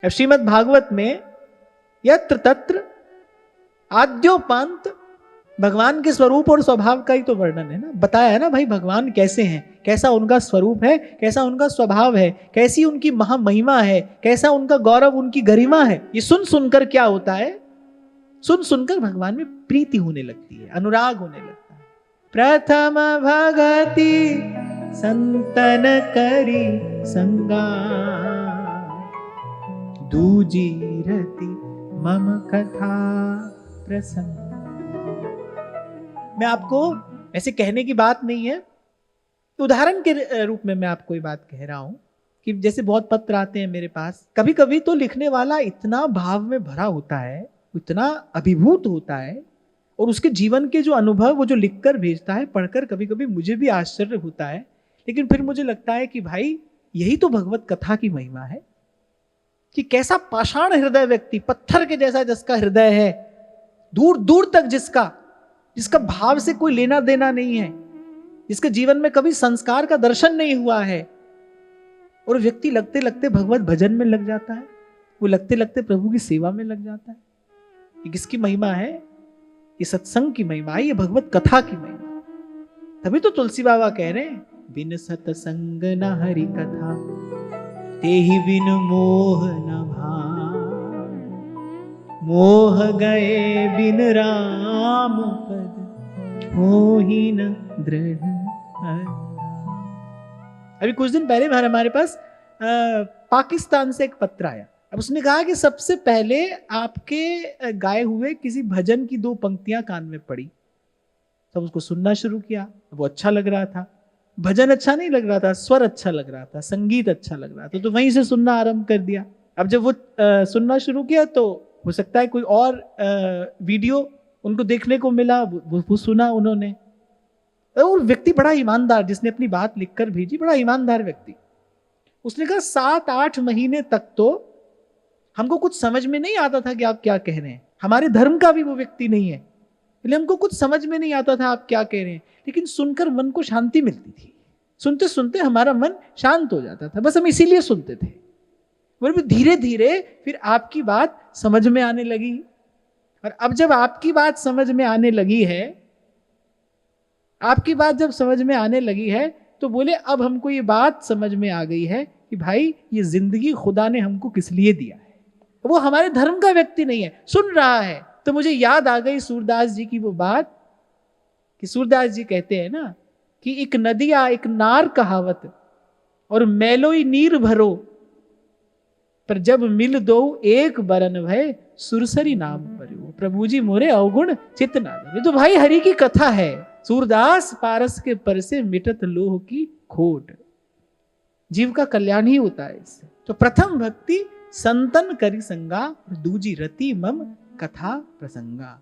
अब श्रीमद् भागवत में यत्र तत्र आद्योपांत भगवान के स्वरूप और स्वभाव का ही तो वर्णन है ना, बताया है ना भाई भगवान कैसे हैं, कैसा उनका स्वरूप है, कैसा उनका स्वभाव है, कैसी उनकी महामहिमा है, कैसा उनका गौरव, उनकी गरिमा है। ये सुन सुनकर क्या होता है, सुन सुनकर भगवान में प्रीति होने लगती है, अनुराग होने लगता है। प्रथम भगति संतन करी संगा, दूजी रति मम कथा प्रसंग। मैं आपको ऐसे कहने की बात नहीं है, उदाहरण के रूप में मैं आपको ये बात कह रहा हूं कि जैसे बहुत पत्र आते हैं मेरे पास, कभी कभी तो लिखने वाला इतना भाव में भरा होता है, इतना अभिभूत होता है, और उसके जीवन के जो अनुभव वो जो लिखकर भेजता है, पढ़कर कभी कभी मुझे भी आश्चर्य होता है। लेकिन फिर मुझे लगता है कि भाई यही तो भगवत कथा की महिमा है कि कैसा पाषाण हृदय व्यक्ति, पत्थर के जैसा जिसका हृदय है, दूर दूर तक जिसका भाव से कोई लेना देना नहीं है, जिसके जीवन में कभी संस्कार का दर्शन नहीं हुआ है, और व्यक्ति लगते लगते भगवत भजन में लग जाता है, वो लगते लगते प्रभु की सेवा में लग जाता है। ये किसकी महिमा है? ये सत्संग की महिमा है, ये भगवत कथा की महिमा। तभी तो तुलसी बाबा कह रहे हैं, बिन सतसंग न हरि कथा, तेहि बिन मोह न भाव, मोह गए बिन राम पद, मोहि न दृढ़। अभी कुछ दिन पहले हमारे पास पाकिस्तान से एक पत्र आया। अब उसने कहा कि सबसे पहले आपके गाए हुए किसी भजन की 2 पंक्तियां कान में पड़ी, सब उसको सुनना शुरू किया। वो अच्छा लग रहा था, भजन अच्छा नहीं लग रहा था, स्वर अच्छा लग रहा था, संगीत अच्छा लग रहा था, तो वहीं से सुनना आरंभ कर दिया। अब जब वो सुनना शुरू किया तो हो सकता है कोई और वीडियो उनको देखने को मिला, वो सुना उन्होंने। और व्यक्ति बड़ा ईमानदार, जिसने अपनी बात लिखकर भेजी, बड़ा ईमानदार व्यक्ति, उसने कहा 7-8 महीने तक तो हमको कुछ समझ में नहीं आता था कि आप क्या कह रहे हैं। हमारे धर्म का भी वो व्यक्ति नहीं है, इसलिए हमको कुछ समझ में नहीं आता था आप क्या कह रहे हैं, लेकिन सुनकर मन को शांति मिलती थी। सुनते सुनते हमारा मन शांत हो जाता था, बस हम इसीलिए सुनते थे। फिर धीरे धीरे फिर आपकी बात समझ में आने लगी, और अब जब आपकी बात समझ में आने लगी है, आपकी बात जब समझ में आने लगी है, तो बोले अब हमको ये बात समझ में आ गई है कि भाई ये जिंदगी खुदा ने हमको किस लिए दिया है। वो हमारे धर्म का व्यक्ति नहीं है, सुन रहा है। तो मुझे याद आ गई सूरदास जी की वो बात कि सूरदास जी कहते हैं ना कि एक नदिया एक नार कहावत, और मैलोई नीर भरो, पर जब मिल दो एक बरन भय, सुरसरी नाम परियो, प्रभु जी मोरे अवगुण चित ना धरे। तो भाई हरि की कथा है, सूरदास पारस के पर से मिटत लोह की खोट। जीव का कल्याण ही होता है इससे। तो प्रथम भक्ति संतन करी संगा, दूजी रति मम कथा प्रसंगा।